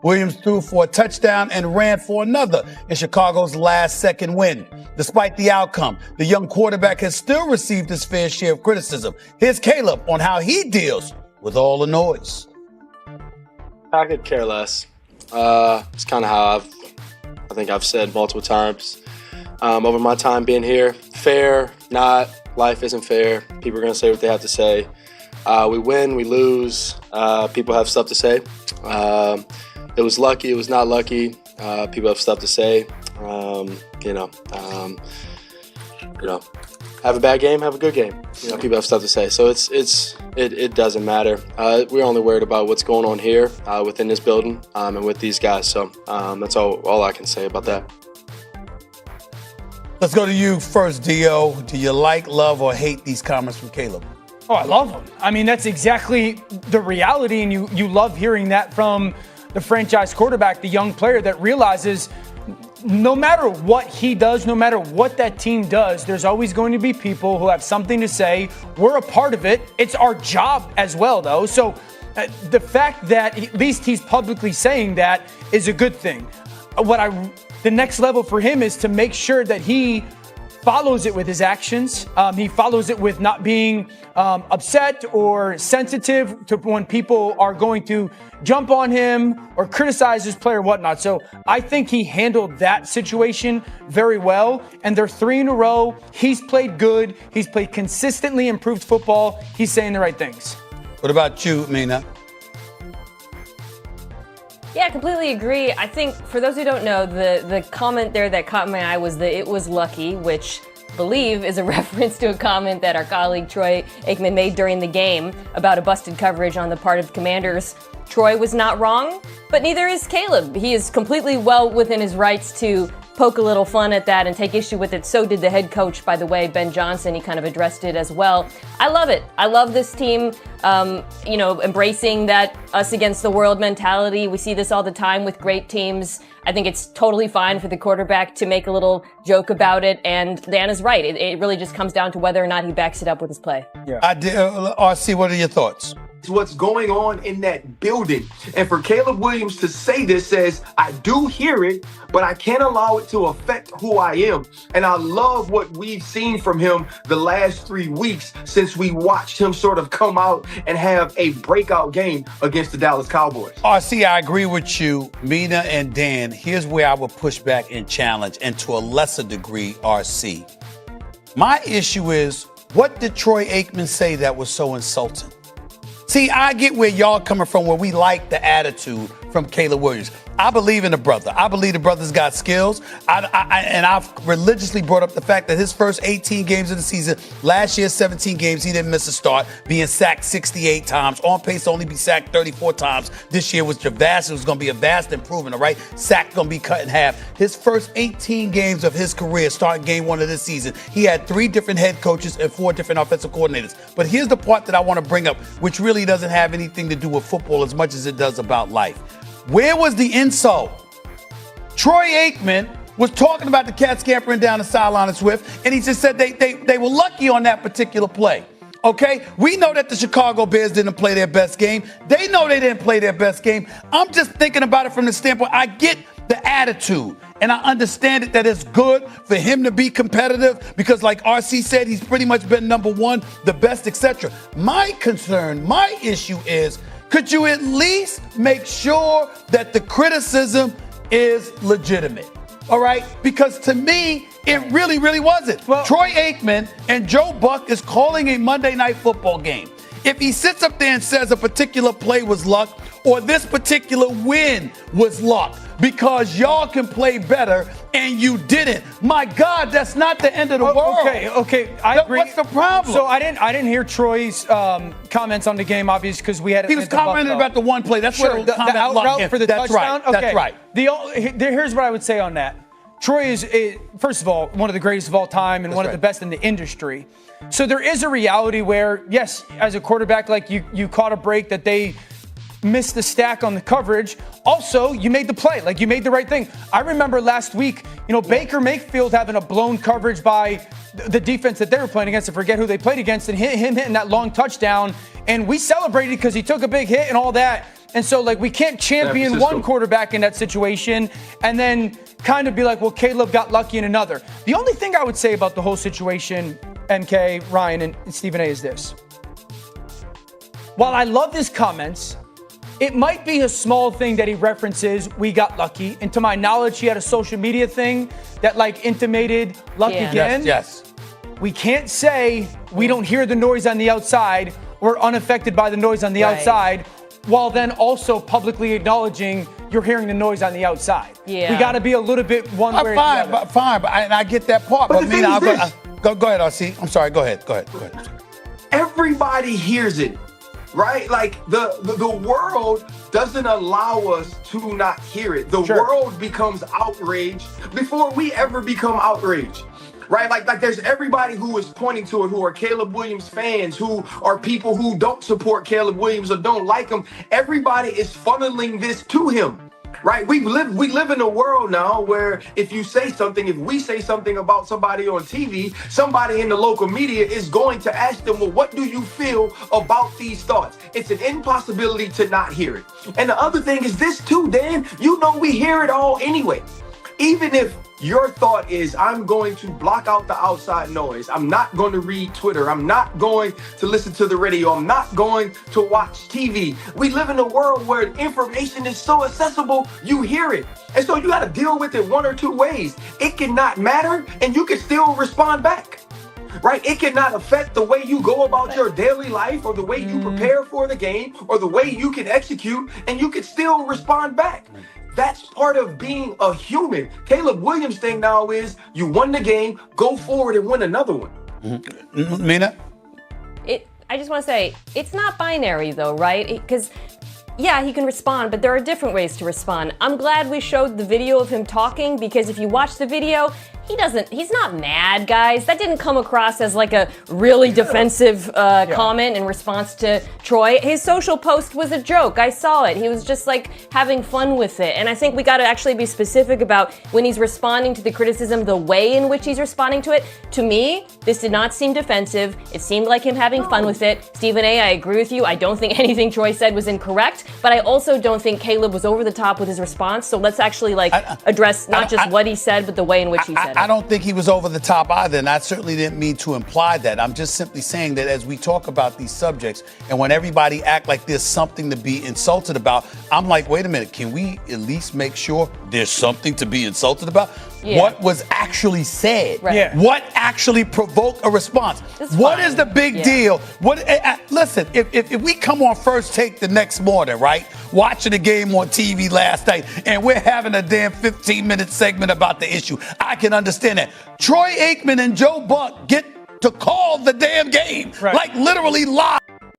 Williams threw for a touchdown and ran for another in Chicago's last-second win. Despite the outcome, the young quarterback has still received his fair share of criticism. Here's Caleb on how he deals with all the noise. I could care less. It's kind of how I think I've said multiple times over my time being here. Fair, not. Life isn't fair. People are going to say what they have to say. We win, we lose. People have stuff to say. It was lucky, it was not lucky. People have stuff to say. Have a bad game, have a good game. People have stuff to say. So it doesn't matter. We're only worried about what's going on here within this building and with these guys. So that's all I can say about that. Let's go to you first, Dio. Do you like, love, or hate these comments from Caleb? Oh, I love them. I mean, that's exactly the reality, and you love hearing that from the franchise quarterback, the young player that realizes no matter what he does, no matter what that team does, there's always going to be people who have something to say. We're a part of it. It's our job as well, though. So the fact that at least he's publicly saying that is a good thing. The next level for him is to make sure that he follows it with his actions. He follows it with not being upset or sensitive to when people are going to jump on him or criticize his play or whatnot. So I think he handled that situation very well. And they're 3 in a row. He's played good. He's played consistently improved football. He's saying the right things. What about you, Mina? Yeah, I completely agree. I think for those who don't know, the comment there that caught my eye was that it was lucky, which I believe is a reference to a comment that our colleague Troy Aikman made during the game about a busted coverage on the part of the Commanders. Troy was not wrong, but neither is Caleb. He is completely well within his rights to poke a little fun at that and take issue with it. So did the head coach, by the way, Ben Johnson. He kind of addressed it as well. I love it. I love this team, embracing that us against the world mentality. We see this all the time with great teams. I think it's totally fine for the quarterback to make a little joke about it. And Dan is right. It really just comes down to whether or not he backs it up with his play. Yeah. RC, what are your thoughts? What's going on in that building. And for Caleb Williams to say this says, I do hear it, but I can't allow it to affect who I am. And I love what we've seen from him the last 3 weeks since we watched him sort of come out and have a breakout game against the Dallas Cowboys. RC, I agree with you. Mina and Dan, here's where I would push back and challenge, and to a lesser degree, RC. My issue is, what did Troy Aikman say that was so insulting? See, I get where y'all coming from, where we like the attitude from Caleb Williams. I believe in the brother. I believe the brother's got skills. And I've religiously brought up the fact that his first 18 games of the season, last year 17 games, he didn't miss a start, being sacked 68 times, on pace to only be sacked 34 times. This year was going to be a vast improvement, all right? Sack going to be cut in half. His first 18 games of his career, starting game 1 of this season, he had 3 different head coaches and 4 different offensive coordinators. But here's the part that I want to bring up, which really doesn't have anything to do with football as much as it does about life. Where was the insult? Troy Aikman was talking about the cat scampering down the sideline of Swift, and he just said they were lucky on that particular play. Okay? We know that the Chicago Bears didn't play their best game. They know they didn't play their best game. I'm just thinking about it from the standpoint, I get the attitude, and I understand it that it's good for him to be competitive because, like RC said, he's pretty much been number one, the best, etc. My concern, my issue is, could you at least make sure that the criticism is legitimate? All right? Because to me, it really, really wasn't. Well, Troy Aikman and Joe Buck is calling a Monday Night Football game. If he sits up there and says a particular play was luck or this particular win was luck because y'all can play better and you didn't, my God, that's not the end of the world. Okay, I agree. What's the problem? So I didn't hear Troy's comments on the game, obviously, because we had. He was commenting about the one play. That's sure, the out route for the touchdown. Right. Okay. That's right. Here's what I would say on that. Troy is, first of all, one of the greatest of all time and one of the best in the industry. So there is a reality where, yes, as a quarterback, like you caught a break that they missed the stack on the coverage. Also, you made the play. Like, you made the right thing. I remember last week, Baker Mayfield having a blown coverage by the defense that they were playing against. I forget who they played against, and him hitting that long touchdown. And we celebrated because he took a big hit and all that. And so, like, we can't champion San one Francisco. quarterback in that situation and then kind of be like, well, Caleb got lucky in another. The only thing I would say about the whole situation, MK, Ryan, and Stephen A, is this. While I love his comments, it might be a small thing that he references, we got lucky. And to my knowledge, he had a social media thing that, like, intimated luck Yeah. again. Yes. We can't say we don't hear the noise on the outside, we're unaffected by the noise on the Right. outside, while then also publicly acknowledging you're hearing the noise on the outside. Yeah. We got to be a little bit one way or the Fine, other. but fine, but I get that part. But the thing Mina, is this. go ahead, RC. I'm sorry. Go ahead. Everybody hears it, right? Like the world doesn't allow us to not hear it. The Sure. world becomes outraged before we ever become outraged. Right? Like there's everybody who is pointing to it, who are Caleb Williams fans, who are people who don't support Caleb Williams or don't like him. Everybody is funneling this to him. Right? We live in a world now where if we say something about somebody on TV, somebody in the local media is going to ask them, well, what do you feel about these thoughts? It's an impossibility to not hear it. And the other thing is this too, Dan, you know we hear it all anyway. Even if your thought is, I'm going to block out the outside noise, I'm not going to read Twitter, I'm not going to listen to the radio, I'm not going to watch TV. We live in a world where information is so accessible, you hear it. And so you got to deal with it one or two ways. It cannot matter, and you can still respond back. Right? It cannot affect the way you go about your daily life or the way you prepare for the game or the way you can execute, and you can still respond back. That's part of being a human. Caleb Williams' thing now is you won the game, go forward and win another one. Mina? I just want to say, it's not binary though, right? Because, yeah, he can respond, but there are different ways to respond. I'm glad we showed the video of him talking, because if you watch the video, he's not mad, guys. That didn't come across as like a really defensive comment in response to Troy. His social post was a joke. I saw it. He was just like having fun with it. And I think we got to actually be specific about when he's responding to the criticism, the way in which he's responding to it. To me, this did not seem defensive. It seemed like him having fun with it. Stephen A, I agree with you. I don't think anything Troy said was incorrect, but I also don't think Caleb was over the top with his response. So let's actually address not just what he said, but the way in which he said it. I don't think he was over the top either, and I certainly didn't mean to imply that. I'm just simply saying that as we talk about these subjects, and when everybody act like there's something to be insulted about, I'm like, wait a minute, can we at least make sure there's something to be insulted about? Yeah. What was actually said? Right. Yeah. What actually provoked a response? It's What fine. is the big Yeah. deal? Listen, if we come on First Take the next morning, right, watching the game on TV last night, and we're having a damn 15-minute segment about the issue, I can understand that. Troy Aikman and Joe Buck get to call the damn game, Right. like literally live.